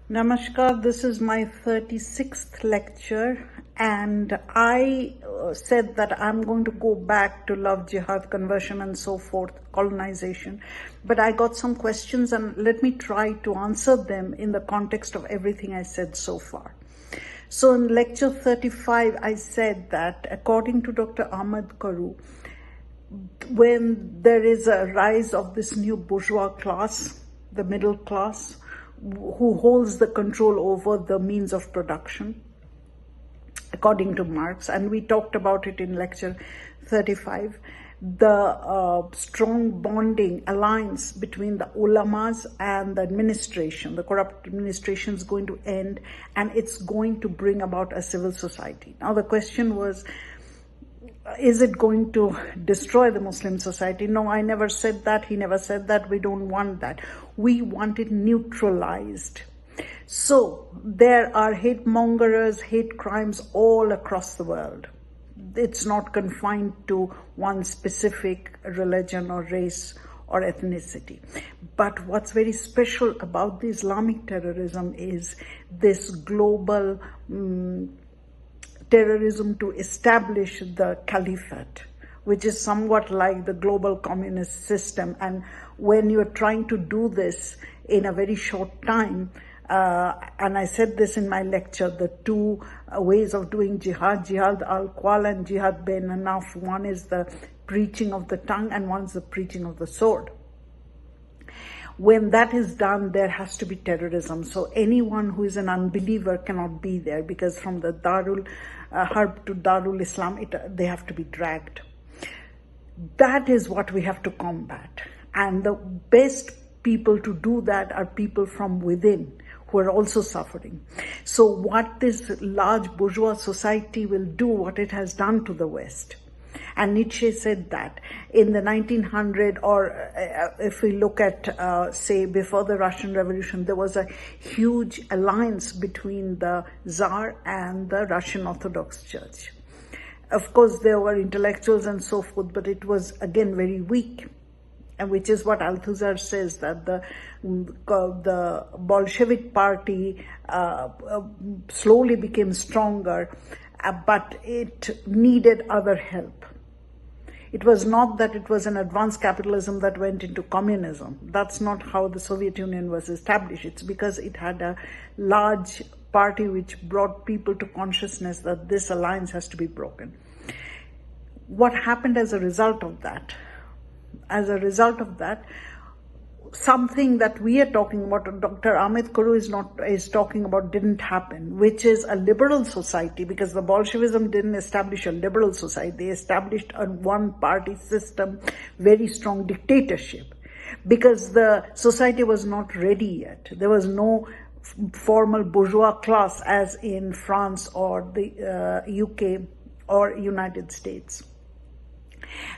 Namaskar, this is my 36th lecture, and I said that I'm going to go back to love, jihad, conversion, and so forth, colonization. But I got some questions, and let me try to answer them in the context of everything I said so far. So in lecture 35, I said that according to Dr. Ahmed Karu, when there is a rise of this new bourgeois class, the middle class, who holds the control over the means of production, according to Marx, and we talked about it in lecture 35, the strong bonding alliance between the ulamas and the administration, the corrupt administration, is going to end, and it's going to bring about a civil society. Now the question was, is it going to destroy the Muslim society? No, I never said that. He never said that. We don't want that. We want it neutralized. So there are hate mongers, hate crimes all across the world. It's not confined to one specific religion or race or ethnicity. But what's very special about the Islamic terrorism is this global terrorism to establish the caliphate, which is somewhat like the global communist system. And when you're trying to do this in a very short time, and I said this in my lecture, the two ways of doing jihad, jihad al-Qawal and jihad bin nafs. One is the preaching of the tongue and one is the preaching of the sword. When that is done, there has to be terrorism. So anyone who is an unbeliever cannot be there, because from the Darul Harb to Darul Islam, they have to be dragged. That is what we have to combat. And the best people to do that are people from within, who are also suffering. So what this large bourgeois society will do, what it has done to the West. And Nietzsche said that in the 1900s, or if we look at, say, before the Russian Revolution, there was a huge alliance between the Tsar and the Russian Orthodox Church. Of course, there were intellectuals and so forth, but it was, again, very weak. And which is what Althusser says, that the Bolshevik party slowly became stronger, but it needed other help. It was not that it was an advanced capitalism that went into communism. That's not how the Soviet Union was established. It's because it had a large party which brought people to consciousness that this alliance has to be broken. What happened as a result of that? As a result of that, something that we are talking about, Dr. Ahmed Karu is talking about, didn't happen, which is a liberal society, because the Bolshevism didn't establish a liberal society. They established a one-party system, very strong dictatorship, because the society was not ready yet. There was no formal bourgeois class as in France or the UK or United States.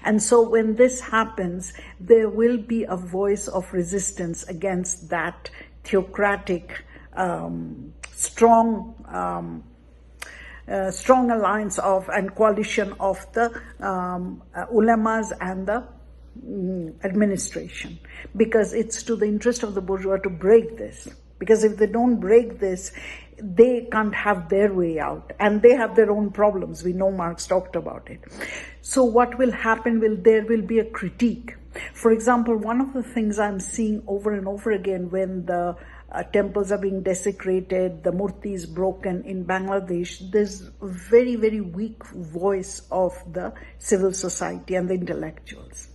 And so when this happens, there will be a voice of resistance against that theocratic, strong alliance of and coalition of the ulamas and the administration, because it's to the interest of the bourgeois to break this. Because if they don't break this, they can't have their way out, and they have their own problems. We know Marx talked about it. So what will happen, there will be a critique. For example, one of the things I'm seeing over and over again when the temples are being desecrated, the murti is broken in Bangladesh, there's a very, very weak voice of the civil society and the intellectuals.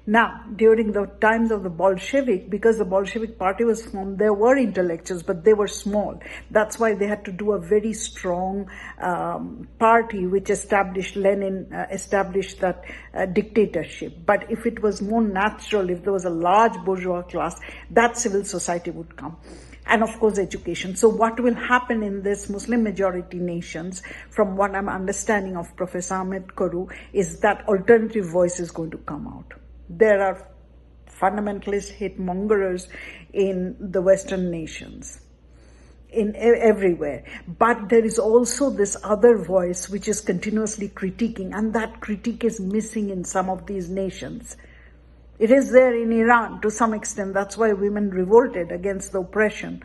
Now, during the times of the Bolshevik, because the Bolshevik party was formed, there were intellectuals, but they were small. That's why they had to do a very strong party, which established that dictatorship. But if it was more natural, if there was a large bourgeois class, that civil society would come. And of course, education. So what will happen in this Muslim majority nations, from what I'm understanding of Professor Ahmed Karu, is that alternative voice is going to come out. There are fundamentalist hate mongers in the Western nations, everywhere. But there is also this other voice which is continuously critiquing, and that critique is missing in some of these nations. It is there in Iran to some extent. That's why women revolted against the oppression.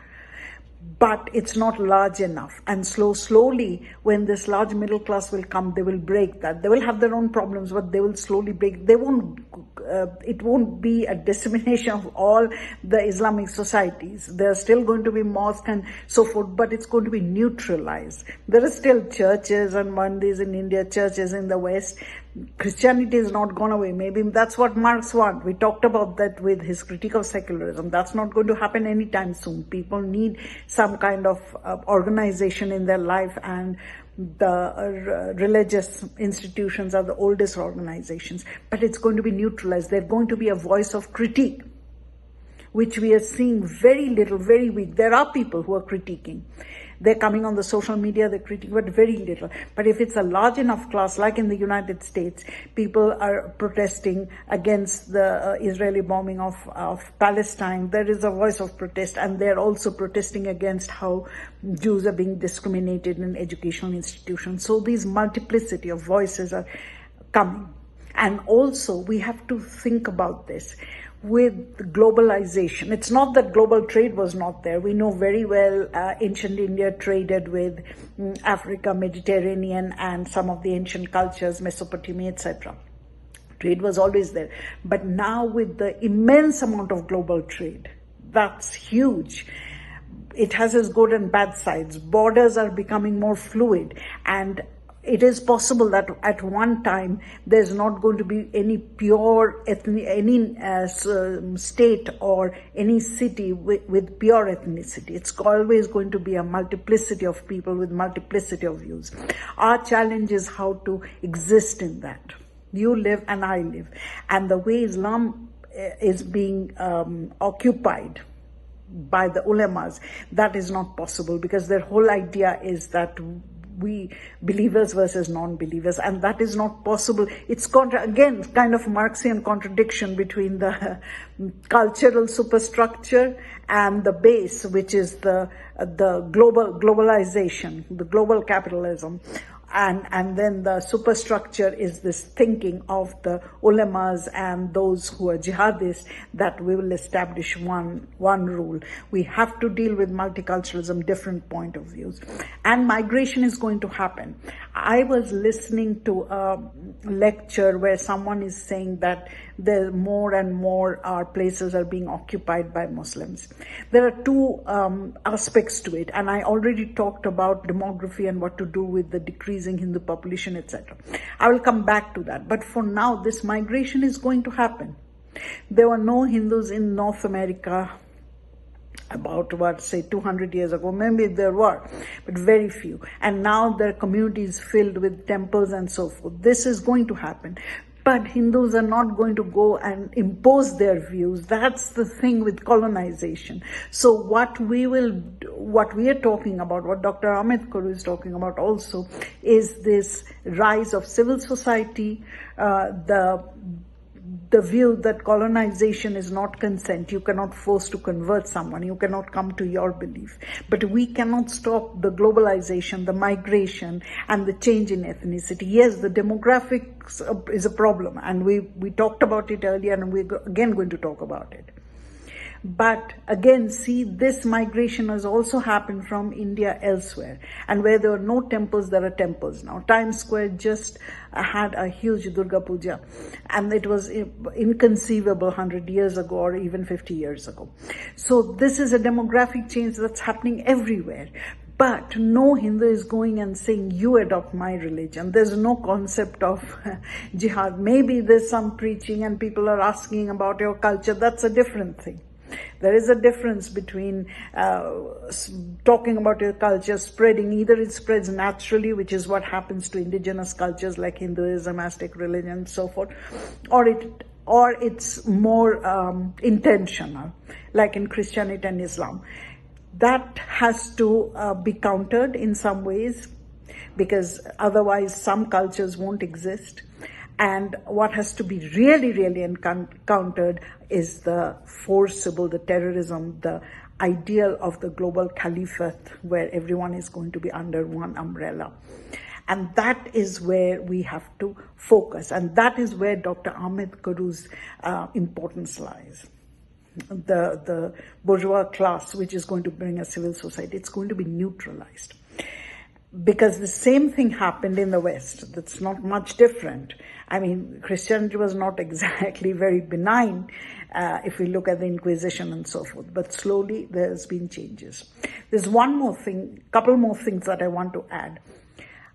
but it's not large enough. And slowly, when this large middle class will come, they will break that. They will have their own problems, but they will slowly break. They won't. It won't be a dissemination of all the Islamic societies. There are still going to be mosques and so forth, but it's going to be neutralized. There are still churches and mandis in India, churches in the West. Christianity is not gone away. Maybe that's what Marx wants. We talked about that with his critique of secularism. That's not going to happen anytime soon. People need some kind of organization in their life, and the religious institutions are the oldest organizations. But it's going to be neutralized. They're going to be a voice of critique, which we are seeing very little, very weak. There are people who are critiquing. They're coming on the social media, they're critiquing, but very little. But if it's a large enough class, like in the United States, people are protesting against the Israeli bombing of Palestine, there is a voice of protest, and they're also protesting against how Jews are being discriminated in educational institutions. So these multiplicity of voices are coming. And also, we have to think about this. With globalization, it's not that global trade was not there. We know very well ancient India traded with Africa, Mediterranean, and some of the ancient cultures, Mesopotamia, etc. Trade was always there. But now with the immense amount of global trade, that's huge. It has its good and bad sides. Borders are becoming more fluid, and it is possible that at one time there's not going to be any pure state or any city with pure ethnicity. It's always going to be a multiplicity of people with multiplicity of views. Our challenge is how to exist in that. You live and I live. And the way Islam is being occupied by the ulamas, that is not possible, because their whole idea is that we believers versus non-believers, and that is not possible. It's again kind of Marxian contradiction between the cultural superstructure and the base, which is the globalization, the global capitalism. And then the superstructure is this thinking of the ulamas and those who are jihadists, that we will establish one rule. We have to deal with multiculturalism, different point of views. And migration is going to happen. I was listening to a lecture where someone is saying that there more and more our places are being occupied by Muslims. There are two aspects to it, and I already talked about demography and what to do with the decreasing Hindu population, etc. I will come back to that. But for now, this migration is going to happen. There were no Hindus in North America about, 200 years ago. Maybe there were, but very few. And now there are communities filled with temples and so forth. This is going to happen. But Hindus are not going to go and impose their views. That's the thing with colonization. So what we are talking about, what Dr. Amit Karu is talking about also, is this rise of civil society, the view that colonization is not consent. You cannot force to convert someone. You cannot come to your belief. But we cannot stop the globalization, the migration, and the change in ethnicity. Yes, the demographics is a problem, and we talked about it earlier, and we're again going to talk about it. But again, see, this migration has also happened from India elsewhere. And where there were no temples, there are temples now. Times Square just had a huge Durga Puja. And it was inconceivable 100 years ago or even 50 years ago. So this is a demographic change that's happening everywhere. But no Hindu is going and saying, you adopt my religion. There's no concept of jihad. Maybe there's some preaching and people are asking about your culture. That's a different thing. There is a difference between talking about your culture, spreading. Either it spreads naturally, which is what happens to indigenous cultures like Hinduism, Aztec religion, and so forth, or it's more intentional, like in Christianity and Islam. That has to be countered in some ways, because otherwise some cultures won't exist. And what has to be really, really encountered is the forcible, the terrorism, the ideal of the global caliphate, where everyone is going to be under one umbrella. And that is where we have to focus. And that is where Dr. Amit Karu's importance lies. the bourgeois class, which is going to bring a civil society. It's going to be neutralized. Because the same thing happened in the West. That's not much different. I mean, Christianity was not exactly very benign if we look at the Inquisition and so forth. But slowly there's been changes. There's one more thing, couple more things that I want to add.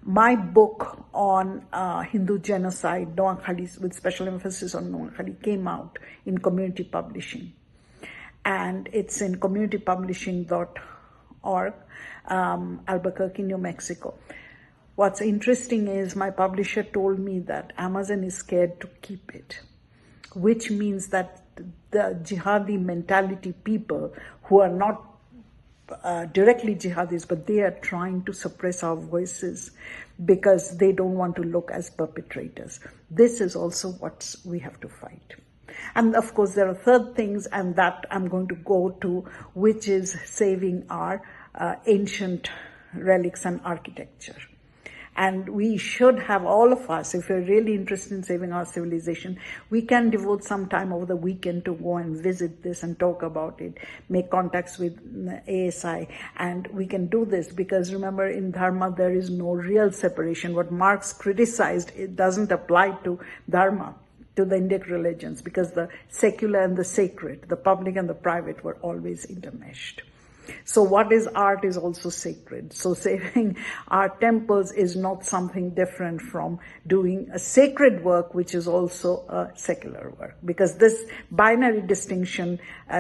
My book on Hindu genocide, Noakhali, with special emphasis on Noakhali, came out in community publishing. And it's in communitypublishing.org, Albuquerque, New Mexico. What's interesting is my publisher told me that Amazon is scared to keep it, which means that the jihadi mentality people who are not directly jihadis, but they are trying to suppress our voices because they don't want to look as perpetrators. This is also what we have to fight. And of course, there are third things, and that I'm going to go to, which is saving our ancient relics and architecture. And we should have, all of us, if we're really interested in saving our civilization, we can devote some time over the weekend to go and visit this and talk about it, make contacts with ASI. And we can do this because, remember, in Dharma, there is no real separation. What Marx criticized, it doesn't apply to Dharma, to the Indic religions, because the secular and the sacred, the public and the private, were always intermeshed. So what is art is also sacred. So saving our temples is not something different from doing a sacred work, which is also a secular work, because this binary distinction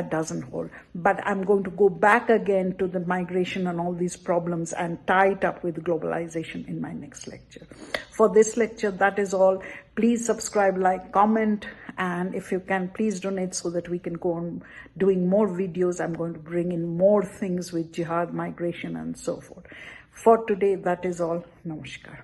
doesn't hold. But I'm going to go back again to the migration and all these problems and tie it up with globalization in my next lecture. For this lecture, that is all. Please subscribe, like, comment, and if you can, please donate so that we can go on doing more videos. I'm going to bring in more things with jihad, migration, and so forth. For today, that is all. Namaskar.